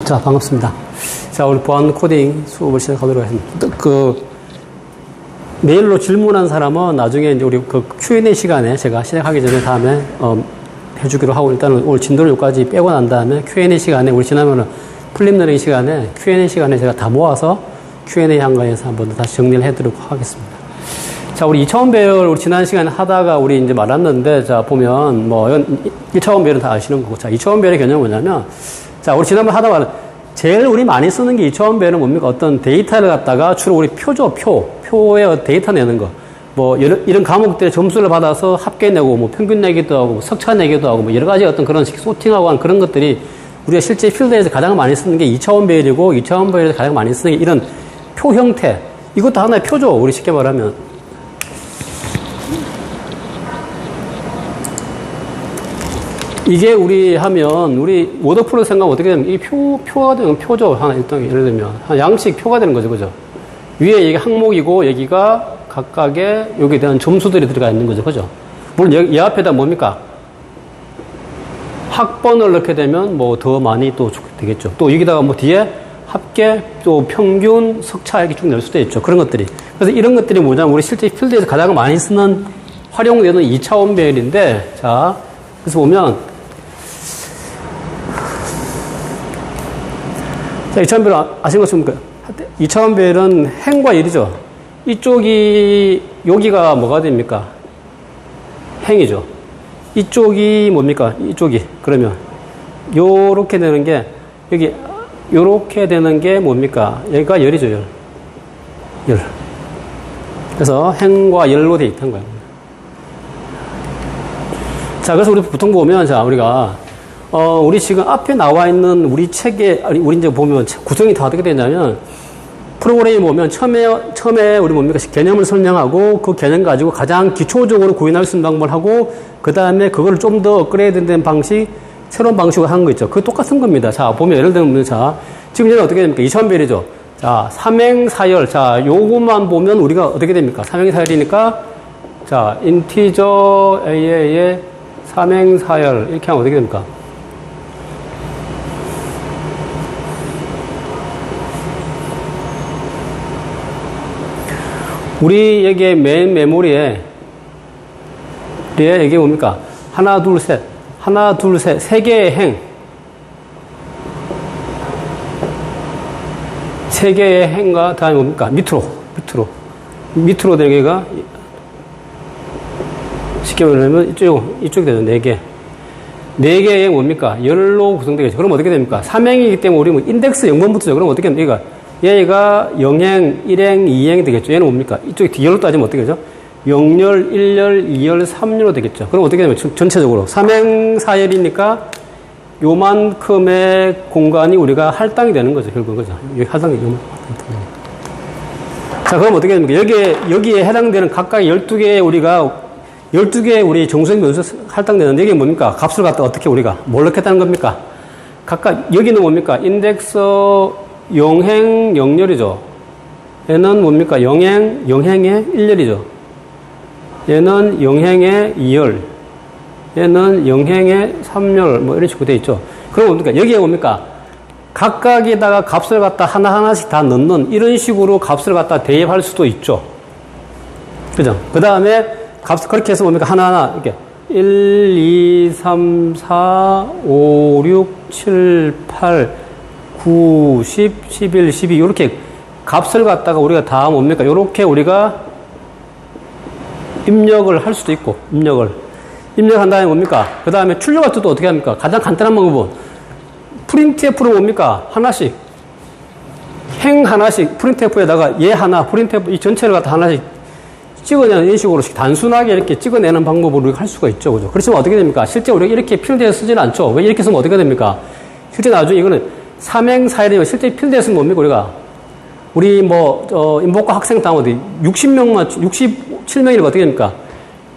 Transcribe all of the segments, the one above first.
자, 반갑습니다. 자, 우리 보안 코딩 수업을 시작하도록 하겠습니다. 메일로 질문한 사람은 나중에 이제 우리 Q&A 시간에 제가 시작하기 전에 다음에, 해주기로 하고 일단은 오늘 진도를 여기까지 빼고 난 다음에 Q&A 시간에 우리 지나면은 플립러닝 시간에 Q&A 시간에 제가 다 모아서 Q&A 한가에서 한번 더 다시 정리를 해드리도록 하겠습니다. 자, 우리 2차원 배열 우리 지난 시간에 하다가 우리 이제 말았는데, 자, 보면 이건 1차원 배열은 다 아시는 거고, 자, 2차원 배열의 개념은 뭐냐면, 자, 우리 지난번에 하다 말은 제일 우리 많이 쓰는 게 2차원 배열은 뭡니까? 어떤 데이터를 갖다가 주로 우리 표죠, 표에 데이터 내는 거. 이런 과목들의 점수를 받아서 합계 내고, 평균 내기도 하고, 석차 내기도 하고, 여러 가지 어떤 그런 소팅하고 하는 그런 것들이 우리가 실제 필드에서 가장 많이 쓰는 게 2차원 배열이고, 2차원 배열에서 가장 많이 쓰는 게 이런 표 형태. 이것도 하나의 표죠, 우리 쉽게 말하면. 이게 우리 워드프로 생각하면 어떻게 되면 이 표가 되면 표죠. 하나, 일단 예를 들면. 양식 표가 되는 거죠. 그죠? 위에 이게 항목이고, 여기가 각각의 여기에 대한 점수들이 들어가 있는 거죠. 그죠? 물론 이 앞에다 뭡니까? 학번을 넣게 되면 더 많이 또 되겠죠. 또 여기다가 뒤에 합계, 또 평균, 석차 이렇게 쭉 낼 수도 있죠. 그런 것들이. 그래서 이런 것들이 뭐냐면 우리 실제 필드에서 가장 많이 쓰는, 활용되는 2차원 배열인데, 자, 그래서 보면, 자, 2차원 배열 아시는 것입니까? 2차원 배열은 행과 열이죠. 이쪽이, 여기가 뭐가 됩니까? 행이죠. 이쪽이 뭡니까? 이쪽이. 그러면, 요렇게 되는 게, 여기, 요렇게 되는 게 뭡니까? 여기가 열이죠, 열. 그래서 행과 열로 돼 있다는 거예요. 자, 그래서 우리 보통 보면, 자, 우리가, 우리 지금 앞에 나와 있는 우리 책에, 우리 이제 보면 구성이 다 어떻게 되냐면, 프로그램이 보면 처음에 우리 뭡니까? 개념을 설명하고 그 개념 가지고 가장 기초적으로 구현할 수 있는 방법을 하고, 그 다음에 그걸 좀 더 업그레이드 된 방식, 새로운 방식으로 하는 거 있죠. 그거 똑같은 겁니다. 자, 보면 예를 들면, 자, 지금 얘는 어떻게 됩니까? 2차원 배열이죠. 자, 삼행사열. 자, 요것만 보면 우리가 어떻게 됩니까? 삼행사열이니까, 자, 인티저 AA의 삼행사열. 이렇게 하면 어떻게 됩니까? 우리 여기에 메인 메모리에 이게 뭡니까? 하나, 둘, 셋, 세 개의 행. 세 개의 행과 다음에 뭡니까? 밑으로 되게가 쉽게 말하면 이쪽이 되죠. 네 개. 네 개의 뭡니까? 열로 구성되겠죠. 그럼 어떻게 됩니까? 3행이기 때문에 우리 인덱스 0번부터죠. 그럼 어떻게 됩니까? 얘가 0행, 1행, 2행 되겠죠. 얘는 뭡니까? 이쪽에 D열로 따지면 어떻게 되죠? 0열, 1열, 2열, 3열로 되겠죠. 그럼 어떻게 되면 전체적으로 3행, 4열이니까 요만큼의 공간이 우리가 할당이 되는 거죠. 결국은 그죠. 여기 할당이 요만큼. 자, 그럼 어떻게 됩니까? 여기에 해당되는 각각 12개의 우리 정수행 변수 할당되는 여기 뭡니까? 값을 갖다 어떻게 우리가 뭘 넣겠다는 겁니까? 각각 여기는 뭡니까? 인덱스 0행 0열이죠. 얘는 뭡니까? 0행의 1열이죠. 얘는 0행의 2열. 얘는 0행의 3열. 이런 식으로 되어 있죠. 그럼 뭡니까? 여기에 뭡니까? 각각에다가 값을 갖다 하나하나씩 다 넣는 이런 식으로 값을 갖다 대입할 수도 있죠. 그죠? 그 다음에 값을 그렇게 해서 뭡니까? 하나하나 이렇게 1, 2, 3, 4, 5, 6, 7, 8, 9, 10, 11, 12 이렇게 값을 갖다가 우리가 다 뭡니까? 이렇게 우리가 입력을 할 수도 있고 입력한 다음에 뭡니까? 그 다음에 출력 같은 또 어떻게 합니까? 가장 간단한 방법은 프린트F로 뭡니까? 하나씩 행 하나씩 프린트F에다가 얘 하나 프린트F 이 전체를 갖다 하나씩 찍어내는 이런 식으로 단순하게 이렇게 찍어내는 방법으로 우리가 할 수가 있죠. 그죠? 그렇지만 어떻게 됩니까? 실제 우리가 이렇게 필드에서 쓰지는 않죠. 왜 이렇게 쓰면 어떻게 됩니까? 실제 나중에 이거는 3행, 4일이면 실제 필드에서는 뭡니까, 우리가? 우리 인복과 학생 다음 어디 67명이니까 어떻게 됩니까?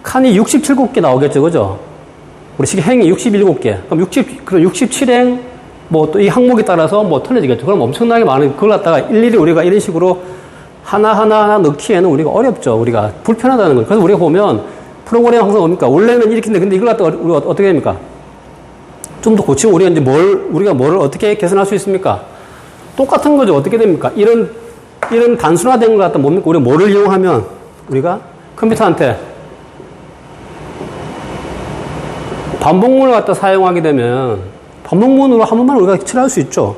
칸이 67곡 나오겠죠, 그죠? 우리 지금 행이 67개. 그럼 67행, 또 이 항목에 따라서 틀려지겠죠. 그럼 엄청나게 많은, 그걸 갖다가 일일이 우리가 이런 식으로 하나하나 넣기에는 우리가 어렵죠. 우리가 불편하다는 거예요. 그래서 우리가 보면 프로그램 항상 뭡니까? 원래는 이렇게 했는데, 근데 이걸 갖다가 우리가 어떻게 됩니까? 좀 더 고치면 우리가 뭐를 어떻게 개선할 수 있습니까? 똑같은 거죠. 어떻게 됩니까? 이런 단순화된 것 같다 뭡니까? 우리가 뭐를 이용하면 우리가 컴퓨터한테 반복문을 갖다 사용하게 되면 반복문으로 한 번만 우리가 처리할 수 있죠.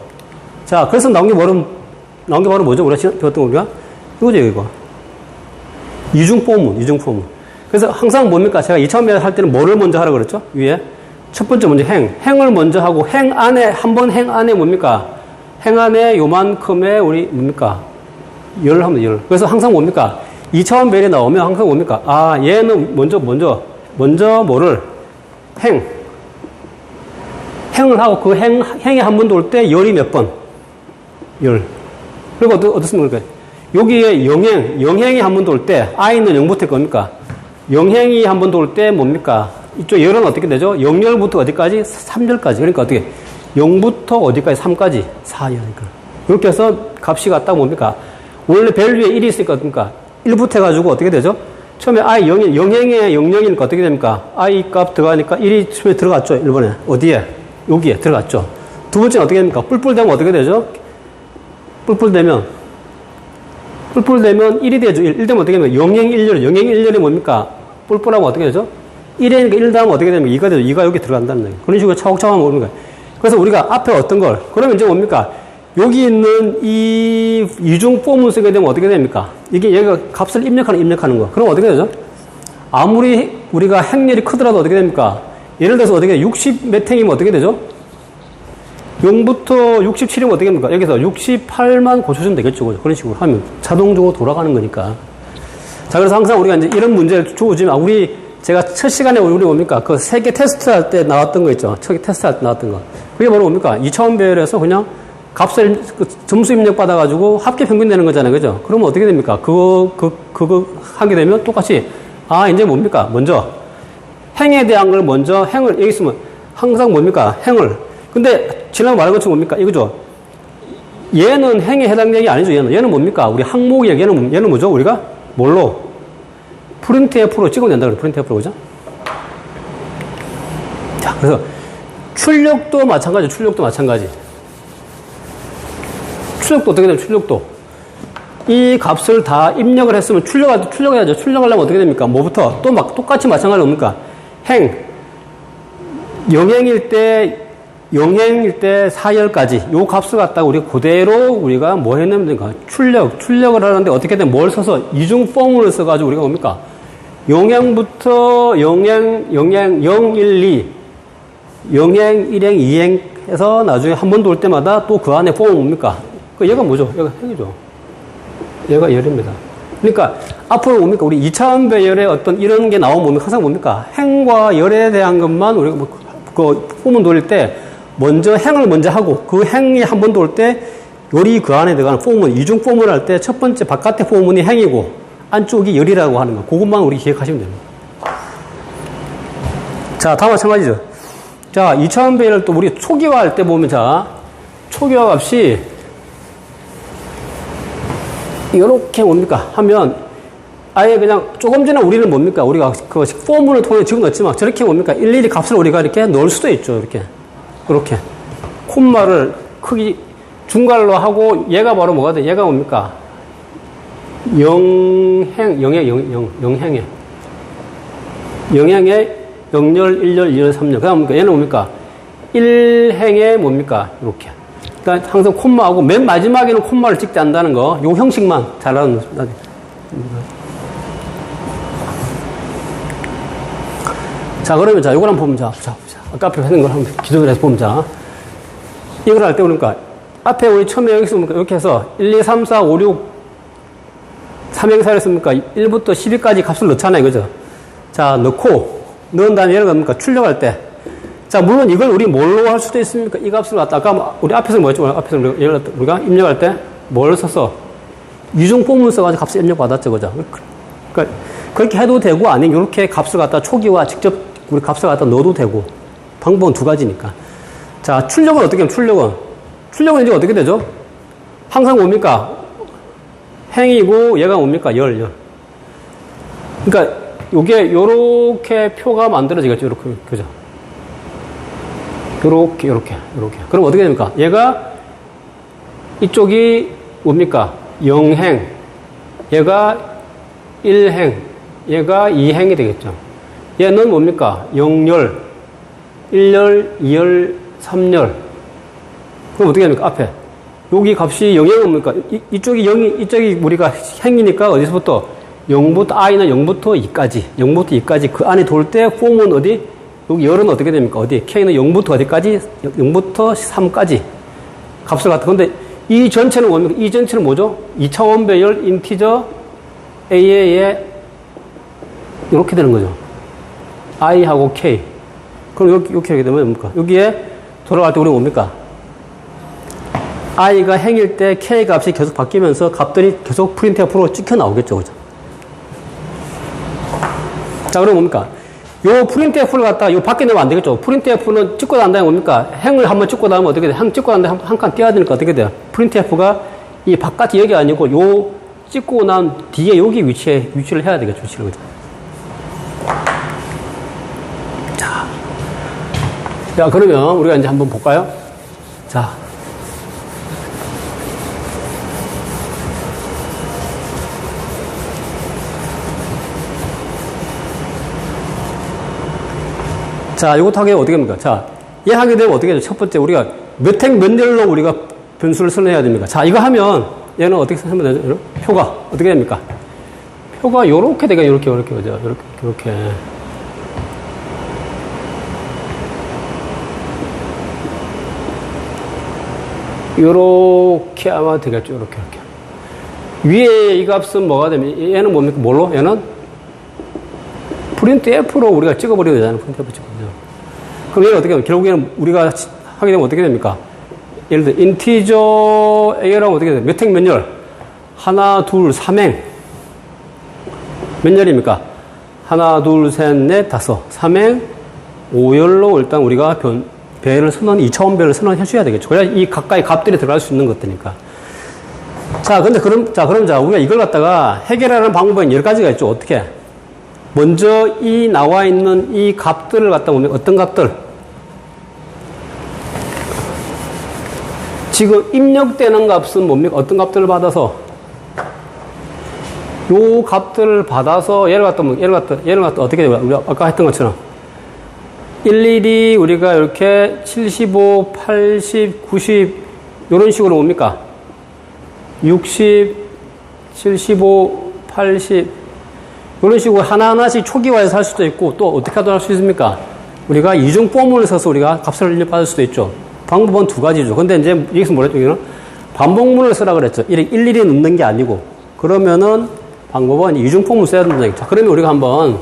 자, 그래서 나온 게 바로 뭐죠? 우리가 배웠던 우리가 이거죠, 이거. 이중포문. 그래서 항상 뭡니까? 제가 2차원 할 때는 뭐를 먼저 하라고 그랬죠? 위에. 첫 번째 먼저 행을 먼저 하고 행 안에 뭡니까? 행 안에 요만큼의 우리 뭡니까? 열을 하면 열. 그래서 항상 뭡니까? 2차원 배열이 나오면 항상 뭡니까? 아, 얘는 먼저 뭐를 행을 하고 그 행이 한 번 돌 때 열이 몇 번? 열. 그리고 어떻습니까? 여기에 영행이 한 번 돌 때 i는 0부터 겁니까? 영행이 한 번 돌 때 뭡니까? 이쪽 열은 어떻게 되죠? 0열부터 어디까지? 3열까지. 그러니까 어떻게? 0부터 어디까지? 3까지? 4열이니까. 이렇게 해서 값이 같다고 뭡니까? 원래 밸류에 1이 있으니까 어떻습니까? 1부터 해가지고 어떻게 되죠? 처음에 i 0이, 영행에 0이니까 어떻게 됩니까? i 값 들어가니까 1이 처음에 들어갔죠? 1번에. 어디에? 여기에 들어갔죠. 두 번째는 어떻게 됩니까? 뿔뿔되면 어떻게 되죠? 뿔뿔되면 1이 되죠. 1 되면 어떻게 됩니까? 영행 1열이 뭡니까? 뿔뿔하면 어떻게 되죠? 1이니까 1 다음에 어떻게 됩니까? 2가 되죠. 2가 여기 들어간다는 거예요. 그런 식으로 차곡차곡 하면 오는 거예요. 그래서 우리가 앞에 어떤 걸, 그러면 이제 뭡니까? 여기 있는 이 이중 폼을 쓰게 되면 어떻게 됩니까? 이게 얘가 값을 입력하는 거. 그럼 어떻게 되죠? 아무리 우리가 행렬이 크더라도 어떻게 됩니까? 예를 들어서 어떻게 60 몇 행이면 어떻게 되죠? 0부터 67이면 어떻게 됩니까? 여기서 68만 고쳐주면 되겠죠. 그런 식으로 하면 자동적으로 돌아가는 거니까. 자, 그래서 항상 우리가 이제 이런 문제를 주어지면, 제가 첫 시간에 우리 뭡니까? 그 세계 테스트 할 때 나왔던 거 있죠. 첫 테스트 할 때 나왔던 거. 그게 바로 뭡니까? 2차원 배열에서 그냥 값을, 점수 입력 받아가지고 합계 평균 내는 거잖아요. 그죠? 그러면 어떻게 됩니까? 그거 하게 되면 똑같이, 이제 뭡니까? 먼저, 행에 대한 걸 먼저, 여기 있으면 항상 뭡니까? 근데, 지난번 말한 것처럼 뭡니까? 이거죠. 얘는 행에 해당되는 게 아니죠. 얘는 뭡니까? 우리 항목이야. 얘는 뭐죠? 우리가? 뭘로? 프린트 F로 찍어낸다 그래요. 프린트 F로, 그죠? 자, 그래서, 출력도 마찬가지. 출력도 어떻게 되면 이 값을 다 입력을 했으면 출력해야죠. 출력하려면 어떻게 됩니까? 뭐부터? 또 똑같이 마찬가지로 뭡니까? 영행일 때 4열까지 요 값을 갖다가 우리가 그대로 우리가 뭐 했냐면 됩니까? 출력을 하는데 어떻게 되면 뭘 써서 이중 폼을 써가지고 우리가 뭡니까? 영행부터 영행 0, 1, 2 영행 1행 2행 해서 나중에 한 번 돌 때마다 또 그 안에 폼은 뭡니까? 얘가 뭐죠? 얘가 행이죠. 얘가 열입니다. 그러니까 앞으로 뭡니까? 우리 2차원 배열의 어떤 이런 게 나오면 뭡니까? 항상 뭡니까? 행과 열에 대한 것만 우리가 그 폼을 돌릴 때 먼저 행을 먼저 하고 그 행이 한 번 돌 때 열이 그 안에 들어가는 폼은 이중 폼을 할 때 첫 번째 바깥의 폼문이 행이고 안쪽이 열이라고 하는 거. 그것만 우리 기억하시면 됩니다. 자, 다음 마찬가지죠. 자, 2차원 배열을 또 우리 초기화할 때 보면 자, 초기화 값이 이렇게 뭡니까? 하면 아예 그냥 조금 전에 우리는 뭡니까? 우리가 그 폼문을 통해 지금 넣었지만 저렇게 뭡니까? 일일이 값을 우리가 이렇게 넣을 수도 있죠. 이렇게. 콤마를 크기 중괄로 하고 얘가 바로 뭐가 돼? 얘가 뭡니까? 영행에 0열, 1열, 2열, 3열. 그 다음 뭡니까? 얘는 뭡니까? 1행에 뭡니까? 이렇게. 그러니까 항상 콤마하고 맨 마지막에는 콤마를 찍지 않는다는 거. 요 형식만 잘 알아놓으면. 자, 그러면 자, 요걸 한번 보면 자. 아까 앞에 하는 걸 한번 기존을 해서 보면 자. 이걸 할 때 그러니까 앞에 우리 처음에 여기서 이렇게 해서 1, 2, 3, 4, 5, 6 3행사를 했습니까? 1부터 10위까지 값을 넣잖아요. 그죠? 자, 넣은 다음에 얘를 뭡니까? 출력할 때. 자, 물론 이걸 우리 뭘로 할 수도 있습니까? 이 값을 갖다, 아까 우리 앞에서 뭐였죠? 앞에서 우리가 입력할 때 뭘 써서? 이중 폼을 써가지고 값을 입력받았죠. 그죠? 그러니까 그렇게 해도 되고, 아니면 이렇게 값을 갖다 초기화 직접 우리 값을 갖다 넣어도 되고, 방법은 두 가지니까. 자, 출력은 어떻게 하면 출력은 이제 어떻게 되죠? 항상 뭡니까? 행이고, 얘가 뭡니까? 열. 그러니까, 요게, 요렇게 표가 만들어지겠죠. 요렇게, 그죠? 요렇게. 그럼 어떻게 됩니까? 얘가, 이쪽이 뭡니까? 0행. 얘가 1행. 얘가 2행이 되겠죠. 얘는 뭡니까? 0열, 1열, 2열, 3열. 그럼 어떻게 됩니까? 앞에. 여기 값이 0이 뭡니까? 이쪽이 0이, 이쪽이 우리가 행이니까 어디서부터? 0부터, i는 0부터 2까지. 0부터 2까지 그 안에 돌 때 폼은 어디? 여기 열은 어떻게 됩니까? 어디? k는 0부터 어디까지? 0부터 3까지. 값을 갖다. 근데 이 전체는 뭡니까? 이 전체는 뭐죠? 2차원 배열 인티저 a에 이렇게 되는 거죠. i하고 k. 그럼 이렇게 하게 되면 뭡니까? 여기에 돌아갈 때 우리가 뭡니까? i가 행일 때 k 값이 계속 바뀌면서 값들이 계속 프린트F로 찍혀 나오겠죠. 그죠? 자, 그럼 뭡니까? 요 프린트F를 갖다가 요 밖에 내면 안 되겠죠. 프린트F는 찍고 난 다음에 뭡니까? 행을 한번 찍고 나면 어떻게 돼? 행 찍고 난 다음에 한 칸 띄어야 되니까 어떻게 돼요? 프린트F가 이 바깥이 여기 아니고 요 찍고 난 뒤에 여기 위치를 해야 되겠죠. 위치를. 그죠? 자, 그러면 우리가 이제 한번 볼까요? 자. 자, 이것도 하게 어떻게 합니까? 자, 얘 하게 되면 어떻게 해요? 첫 번째, 우리가 몇 행 몇 열로 우리가 변수를 선언해야 됩니까? 자, 이거 하면 얘는 어떻게 하면 되죠? 표가 어떻게 됩니까? 표가 요렇게 되게 요렇게 그죠? 요렇게. 요렇게 아마 되겠죠. 요렇게. 위에 이 값은 뭐가 되면, 얘는 뭡니까? 뭘로? 얘는 프린트F로 우리가 찍어버려야 되잖아요. 프린트F 찍어버려. 그럼 얘는 어떻게 하면, 결국에는 우리가 하게 되면 어떻게 됩니까? 예를 들어, 인티저 A라고 어떻게 돼요? 몇 행 몇 열? 하나, 둘, 3행. 몇 열입니까? 하나, 둘, 셋, 넷, 다섯. 3행, 5열로 일단 우리가 배를 2차원 배를 선언해 줘야 되겠죠. 그래야 이 가까이 값들이 들어갈 수 있는 것들이니까. 자, 그럼 우리가 이걸 갖다가 해결하는 방법은 여러 가지가 있죠. 어떻게? 먼저 이 나와 있는 이 값들을 갖다 보면 어떤 값들? 지금 입력되는 값은 뭡니까? 어떤 값들을 받아서? 요 값들을 받아서 얘를 갖다 어떻게 돼요? 우리가 아까 했던 것처럼. 일일이 우리가 이렇게 75, 80, 90 이런 식으로 뭡니까? 60, 75, 80 이런 식으로 하나하나씩 초기화해서 할 수도 있고 또 어떻게 하도 할 수 있습니까? 우리가 이중 포물을 써서 우리가 값을 입력받을 수도 있죠. 방법은 두 가지죠. 근데 이제 여기서 뭐랬죠? 여기는 반복문을 쓰라 그랬죠. 일일이 넣는 게 아니고 그러면은 방법은 이중 포물 써야 된다는 얘기죠. 그러면 우리가 한번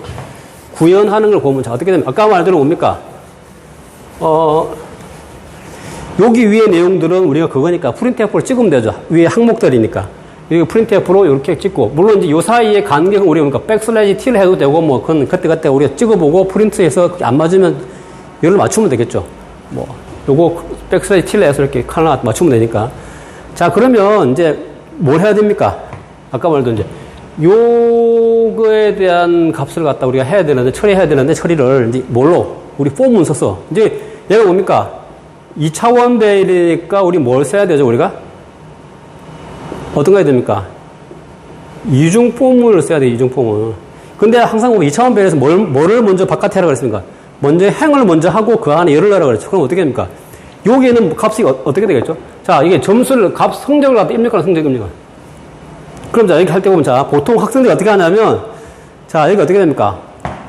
구현하는 걸 보면 자 어떻게 되면 아까 말대로 뭡니까? 여기 위에 내용들은 우리가 그거니까 프린트F로 찍으면 되죠. 위에 항목들이니까. 여기 프린트F로 이렇게 찍고 물론 이제 요 사이에 간격은 우리가 그러니까 백슬래시 T를 해도 되고 뭐 그건 그때 우리가 찍어보고 프린트해서 안 맞으면 이걸 맞추면 되겠죠. 뭐 요거 백슬래시 T를 해서 이렇게 하나 맞추면 되니까. 자 그러면 이제 뭘 해야 됩니까? 아까 말도 이제 요거에 대한 값을 갖다 우리가 해야 되는데 처리해야 되는데 처리를 이제 뭘로? 우리 폼을 써서 이제 얘가 뭡니까? 2차원 배이니까 우리 뭘 써야 되죠? 우리가? 어떤 거 해야 됩니까? 이중 폼을 써야 돼요. 이중 폼을. 근데 항상 2차원 배에서 뭐를 먼저 바깥에 하라고 그랬습니까? 먼저 행을 먼저 하고 그 안에 열을 넣으라고 그랬죠. 그럼 어떻게 됩니까? 여기에는 값이 어떻게 되겠죠? 자, 이게 점수를 성적을 갖다 입력하는 성적입니까? 그럼 자, 이렇게 할 때 보면 자, 보통 학생들이 어떻게 하냐면 자, 여기 어떻게 됩니까?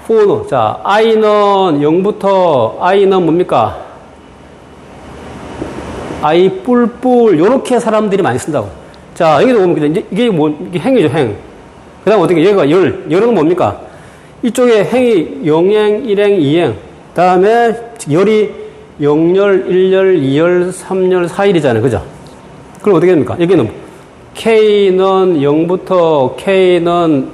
for 자, i는 0부터 i는 뭡니까? i 뿔뿔 요렇게 사람들이 많이 쓴다고. 자, 여기도 보면 이게 이게 행이죠, 행. 그다음 어떻게 얘가 열은 뭡니까? 이쪽에 행이 0행, 1행, 2행. 그다음에 열이 0열, 1열, 2열, 3열, 4열이잖아요. 그죠? 그럼 어떻게 됩니까? 여기는 K는 0부터 K는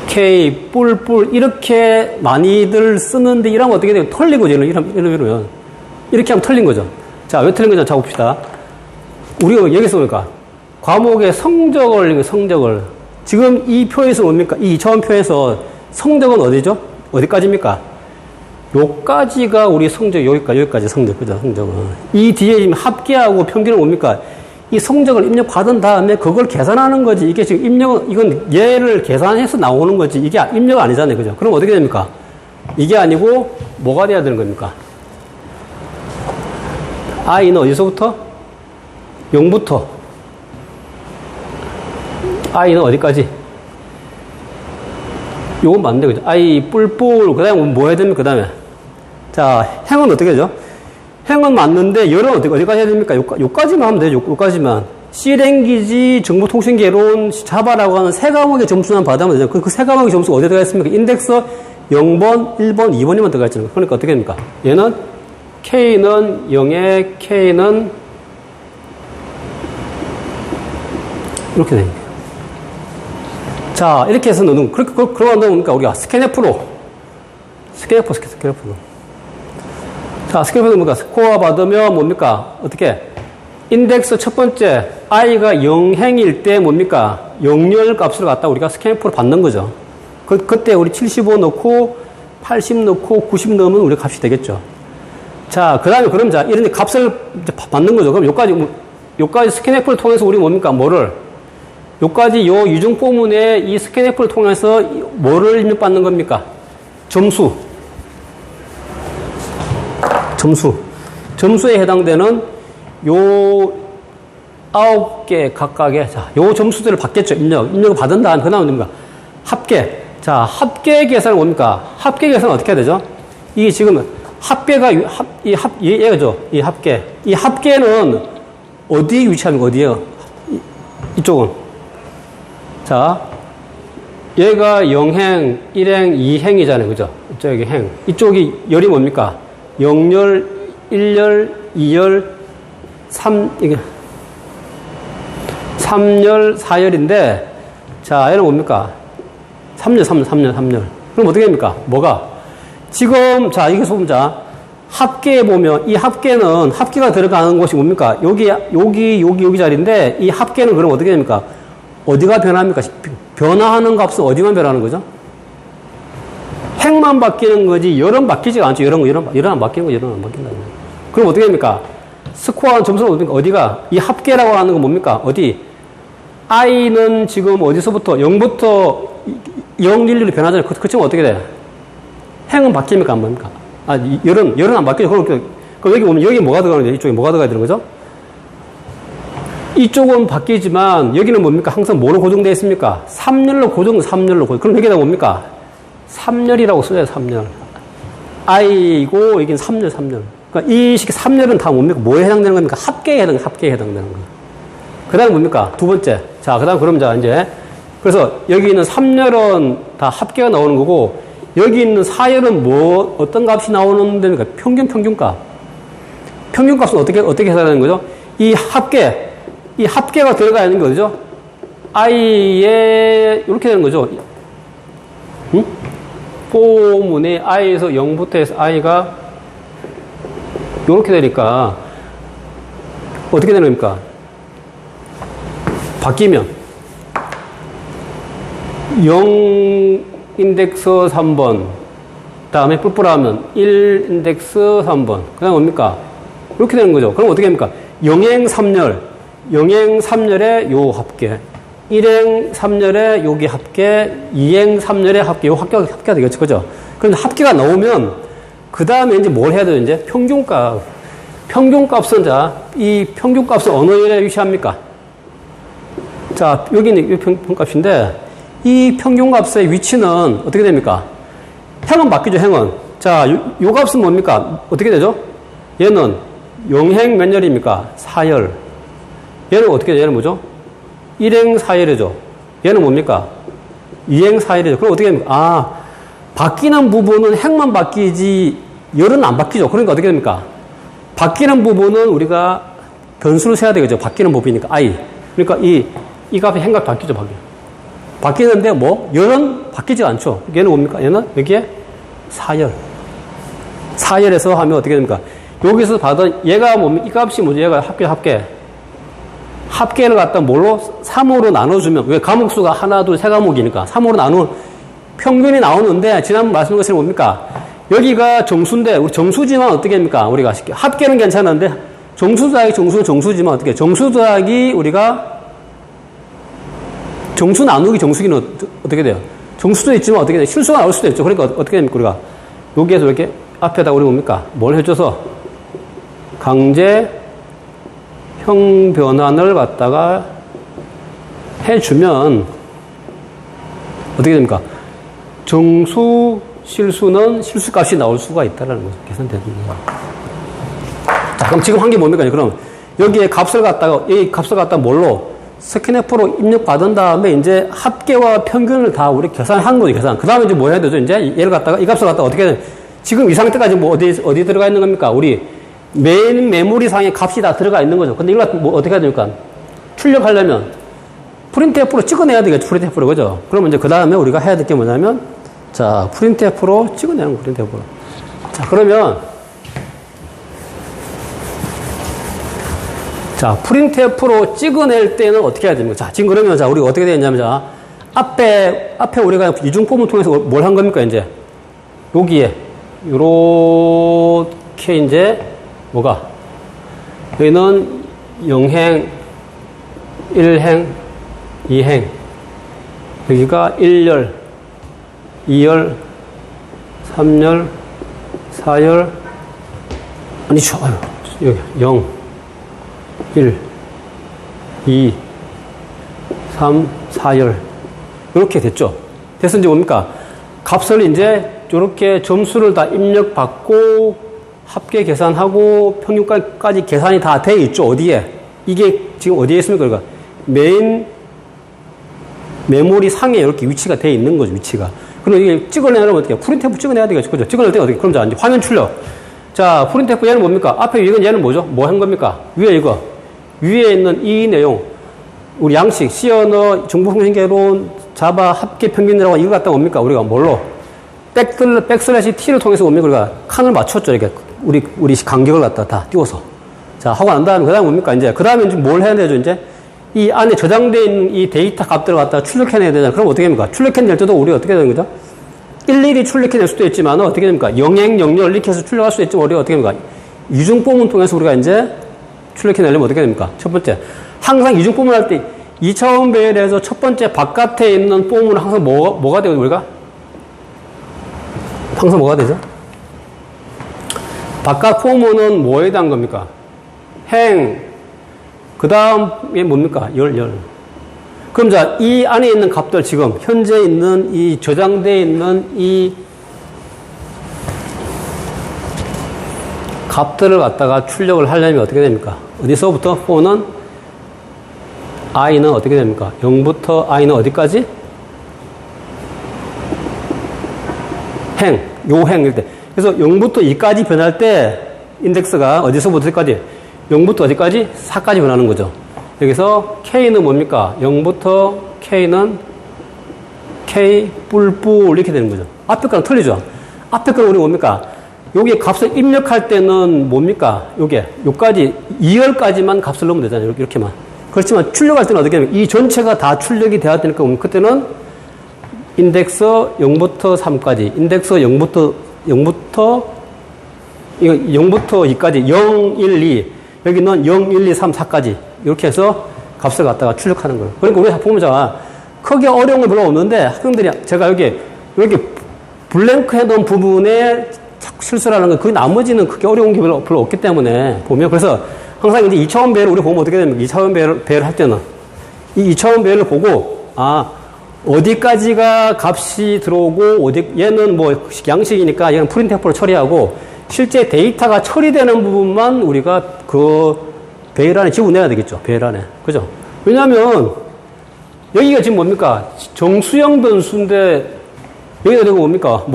K 뿔뿔 이렇게 많이들 쓰는데 이러면 어떻게 돼요? 털린 거죠. 이러면 이렇게 하면 털린 거죠. 자, 왜 틀린 거냐? 자, 봅시다. 우리가 여기서 보니까 과목의 성적을 지금 이 표에서 뭡니까? 이 2차원 표에서 성적은 어디죠? 어디까지입니까? 요까지가 우리 성적, 여기까지 성적, 그죠? 성적은. 이 뒤에 지금 합계하고 평균은 뭡니까? 이 성적을 입력받은 다음에 그걸 계산하는 거지. 이게 지금 이건 얘를 계산해서 나오는 거지. 이게 입력 아니잖아요. 그죠? 그럼 어떻게 됩니까? 이게 아니고, 뭐가 돼야 되는 겁니까? i는 어디서부터? 0부터. i는 어디까지? 요건 맞는데, 그죠? i 뿔뿔, 그 다음에 뭐 해야 됩니까? 그 다음에. 자, 행은 어떻게 되죠? 행은 맞는데, 열은 어디까지 해야 됩니까? 요까지만 하면 되죠. 요까지만. C랭귀지 정보통신개론 자바라고 하는 세 과목의 점수만 받으면 되죠. 그 세 과목의 점수가 어디에 들어가 있습니까? 인덱스 0번, 1번, 2번이만 들어가 있잖아요. 그러니까 어떻게 됩니까? 얘는 K는 0에 K는 이렇게 됩니다. 자, 이렇게 해서 넣는, 그러고 넣으니까 우리가 스캔F로. 자, 스캔F로 뭡니까? 스코어 받으면 뭡니까? 어떻게? 인덱스 첫 번째, i가 0행일 때 뭡니까? 0열 값을 갖다 우리가 스캔F로 받는 거죠. 그때 우리 75 넣고, 80 넣고, 90 넣으면 우리 값이 되겠죠. 자, 그 다음에 그럼 자, 이런 값을 이제 받는 거죠. 그럼 요까지 스캔F를 통해서 우리 뭡니까? 요까지 요 유중 포문에 이 스캔F를 통해서 뭐를 입력받는 겁니까? 점수에 해당되는 요 9개 각각의, 자, 요 점수들을 받겠죠. 입력을 받은 다음, 그 다음에 뭡니까? 합계. 자, 합계 계산은 뭡니까? 합계 계산은 어떻게 해야 되죠? 이게 지금 합계가, 얘가죠. 이 합계. 이 합계는 어디에 위치합니까? 어디에요? 이쪽은. 자, 얘가 0행, 1행, 2행이잖아요. 그죠? 이쪽이 행. 이쪽이 열이 뭡니까? 0열, 1열, 2열, 3열, 4열인데, 자, 얘는 뭡니까? 3열. 그럼 어떻게 됩니까? 뭐가? 지금, 자, 여기서 보면, 자, 합계에 보면, 이 합계는, 합계가 들어가는 곳이 뭡니까? 여기 자리인데, 이 합계는 그럼 어떻게 됩니까? 어디가 변합니까? 변화하는 값은 어디만 변하는 거죠? 행만 바뀌는 거지, 열은 바뀌지가 않죠. 열은 안 바뀌는 거, 열은 안 바뀐다. 그럼 어떻게 됩니까? 스코어 점수는 어디가? 어디가? 이 합계라고 하는 건 뭡니까? 어디? i는 지금 어디서부터? 0부터 0, 1, 2로 변하잖아요. 그쯤은 어떻게 돼? 행은 바뀝니까? 안 바뀝니까? 열은 안 바뀌죠. 그럼 여기 보면, 여기 뭐가 들어가는지, 이쪽에 뭐가 들어가야 되는 거죠? 이쪽은 바뀌지만, 여기는 뭡니까? 항상 뭐로 고정되어 있습니까? 3열로 고정. 그럼 여기다 뭡니까? 3열이라고 써요, 3열. i고, 여기는 3열. 그러니까 이 식의 3열은 다 뭡니까? 뭐에 해당되는 겁니까? 합계에 해당되는 거예요. 그 다음에 뭡니까? 두 번째. 자, 그 다음, 그럼 자, 이제. 그래서 여기 있는 3열은 다 합계가 나오는 거고, 여기 있는 4열은 어떤 값이 나오는 데입니까? 평균값. 평균값은 어떻게 해석하는 거죠? 이 합계가 들어가 있는 거죠? i에, 이렇게 되는 거죠? 응? 포문에 i에서 0부터 해서 i가 이렇게 되니까, 어떻게 되는 겁니까? 바뀌면 0 인덱스 3번 다음에 뿔뿔하면 1 인덱스 3번 그 다음 뭡니까? 이렇게 되는 거죠. 그럼 어떻게 합니까? 0행 3열에 요 합계 1행 3열에 여기 합계 2행 3열에 합계 요 합계가 되겠죠. 그죠? 그런데 합계가 나오면 그 다음에 이제 뭘 해야 돼요? 이제 평균값은 자, 이 평균값은 어느 열에 위치합니까? 자, 여기는 이 평균값인데, 이 평균값의 위치는 어떻게 됩니까? 행은 바뀌죠, 행은. 자, 요 값은 뭡니까? 어떻게 되죠? 얘는 0행 몇 열입니까? 4열. 얘는 어떻게 돼요? 얘는 뭐죠? 1행 4열이죠. 얘는 뭡니까? 2행 4열이죠. 그럼 어떻게 됩니까? 바뀌는 부분은 행만 바뀌지, 열은 안 바뀌죠. 그러니까 어떻게 됩니까? 바뀌는 부분은 우리가 변수를 세야 되겠죠. 바뀌는 부분이니까, i. 그러니까 이 값이 행값 바뀌죠, 바뀌는데 열은 바뀌지 않죠. 얘는 뭡니까? 얘는 여기에 4열. 4열에서 하면 어떻게 됩니까? 여기서 받은 얘가 뭡니까? 이 값이 뭐죠? 얘가 합계. 합계를 갖다 뭘로? 3으로 나눠주면, 왜 과목수가 하나, 둘, 세 과목이니까 3으로 나누면 평균이 나오는데, 지난번 말씀드린 것처럼 뭡니까? 여기가 정수인데, 우리 정수지만 어떻게 합니까? 우리가 합계는 괜찮은데, 정수 더하기 정수는 정수지만 어떻게, 정수 더하기 우리가, 정수 나누기 정수기는 어떻게 돼요? 정수도 있지만 어떻게 돼요? 실수가 나올 수도 있죠. 그러니까 어떻게 됩니까? 우리가, 여기에서 이렇게 앞에다 우리 뭡니까? 뭘 해줘서, 강제 형변환을 갖다가 해주면, 어떻게 됩니까? 정수, 실수는 실수값이 나올 수가 있다는 거죠. 계산되는 거예요. 자, 그럼 지금 한 게 뭡니까? 그럼 여기에 값을 갖다가, 이 값을 갖다가 뭘로? 스캔F로 입력받은 다음에 이제 합계와 평균을 다 우리 계산한 거죠, 계산. 그 다음에 이제 뭐 해야 되죠? 이제 얘를 갖다가, 이 값을 갖다가 어떻게, 지금 이 상태까지 뭐 어디 들어가 있는 겁니까? 우리 메인 메모리 상에 값이 다 들어가 있는 거죠. 근데 이걸 뭐 어떻게 해야 됩니까? 출력하려면 프린트F로 찍어내야 되겠죠, 프린트F로. 그죠? 그러면 이제 그 다음에 우리가 해야 될 게 뭐냐면, 자, 프린트F로 찍어내는 거, 프린트F로. 자, 그러면, 자, 프린트F로 찍어낼 때는 어떻게 해야 됩니까? 자, 지금 그러면, 자, 우리가 어떻게 되었냐면, 자, 앞에 우리가 이중폼을 통해서 뭘 한 겁니까, 이제? 여기에, 요렇게 이제, 뭐가? 여기는 0행, 1행, 2행. 여기가 1열, 2열, 3열, 4열, 아니죠. 아유, 여기 0, 1, 2, 3, 4열. 이렇게 됐죠. 됐어, 이제 뭡니까? 값을 이제 이렇게 점수를 다 입력받고 합계 계산하고 평균까지 계산이 다 돼 있죠. 어디에? 이게 지금 어디에 있습니까? 그러니까 메인 메모리 상에 이렇게 위치가 돼 있는 거죠, 위치가. 그럼 이게 찍어내려면 어떻게 해요? 프린트F 찍어내야 되겠죠. 그죠? 찍어낼 때 어떻게, 그럼 자, 이제 화면 출력. 자, 프린트F 얘는 뭡니까? 앞에 이건 얘는 뭐죠? 뭐 한 겁니까? 위에 이거. 위에 있는 이 내용. 우리 양식, C 언어, 정보통신개론, 자바, 합계 평균이라고 이거 갖다 뭡니까? 우리가 뭘로? 백슬래시 T를 통해서 뭡니까? 우리가 칸을 맞췄죠. 이렇게. 우리 간격을 갖다 다 띄워서. 자, 하고 난 다음에, 그 다음에 뭡니까? 이제, 그 다음에 이제 뭘 해야 되죠, 이제? 이 안에 저장되어 있는 이 데이터 값들을 갖다가 출력해내야 되잖아요. 그럼 어떻게 됩니까? 출력해낼 때도 우리 어떻게 되는 거죠? 일일이 출력해낼 수도 있지만, 어떻게 됩니까? 영행, 영열 이렇게 해서 출력할 수도 있지만, 우리가 어떻게 됩니까? 이중법문 통해서 우리가 이제 출력해내려면 어떻게 됩니까? 첫 번째. 항상 이중법문 할 때 2차원 배열에서 첫 번째 바깥에 있는 폼은 항상 뭐가 되거든요, 우리가? 항상 뭐가 되죠? 바깥 폼은 뭐에 대한 겁니까? 행, 그 다음에 뭡니까? 열. 그럼 자, 이 안에 있는 값들 지금 현재 있는 이 저장되어 있는 이 값들을 갖다가 출력을 하려면 어떻게 됩니까? 어디서부터? 4는 i는 어떻게 됩니까? 0부터 i는 어디까지? 행, 요행일 때. 그래서 0부터 2까지 변할 때 인덱스가 어디서부터 어디까지? 0부터 어디까지? 4까지 변하는 거죠. 여기서 K는 뭡니까? 0부터 K는 K 뿔뿔 이렇게 되는 거죠. 앞에 거랑 틀리죠? 앞에 거는 우리 뭡니까? 여기에 값을 입력할 때는 뭡니까? 요까지, 2열까지만 값을 넣으면 되잖아요. 이렇게만. 그렇지만 출력할 때는 어떻게 하면 이 전체가 다 출력이 되어야 되니까 그때는 인덱스 0부터 3까지, 인덱스 0부터 2까지, 0, 1, 2, 여기는 0, 1, 2, 3, 4까지 이렇게 해서 값을 갖다가 출력하는 거예요. 그러니까 우리가 보면 자, 크게 어려운 거 별로 없는데 학생들이 제가 여기 블랭크 해놓은 부분에 자꾸 실수를 하는 거, 그 나머지는 크게 어려운 게 별로 없기 때문에 보면, 그래서 항상 이제 2차원 배열을 우리 보면 어떻게 됩니까? 2차원 배열 할 때는 이 2차원 배열을 보고, 어디까지가 값이 들어오고, 얘는 뭐 양식이니까 얘는 프린트F로 처리하고, 실제 데이터가 처리되는 부분만 우리가 그 배열 안에 집어내야 되겠죠. 배열 안에. 그죠? 왜냐면, 여기가 지금 뭡니까? 정수형 변수인데, 여기다 대고 뭡니까?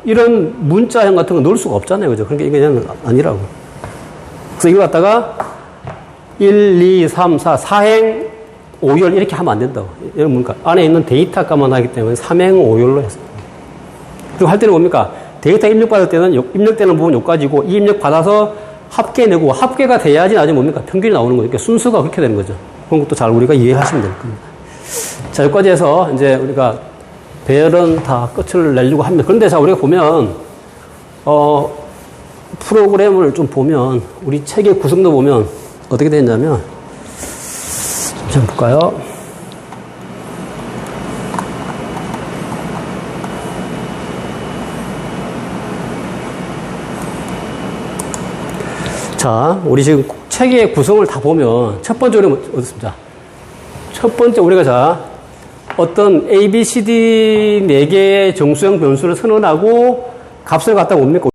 이런 문자형 같은 거 넣을 수가 없잖아요. 그죠? 그러니까 이게 아니라고. 그래서 이걸 갖다가 1, 2, 3, 4, 4행 5열 이렇게 하면 안 된다고. 이런 뭡니까? 안에 있는 데이터 값만 하기 때문에 3행 5열로 했어요. 그리고 할 때는 뭡니까? 데이터 입력받을 때는 입력되는 부분 요까지고, 이 입력받아서 합계내고, 합계가 돼야지 나중에 뭡니까? 평균이 나오는 거니까 순서가 그렇게 되는 거죠. 그런 것도 잘 우리가 이해하시면 될 겁니다. 자, 여기까지 해서 이제 우리가 배열은 다 끝을 내려고 합니다. 그런데 자, 우리가 보면 프로그램을 좀 보면, 우리 책의 구성도 보면 어떻게 되냐면, 좀 볼까요? 자, 우리 지금 책의 구성을 다 보면 첫 번째 우리가 어떻습니까? 첫 번째 우리가 자, 어떤 A, B, C, D 4개의 정수형 변수를 선언하고 값을 갖다 뭡니까?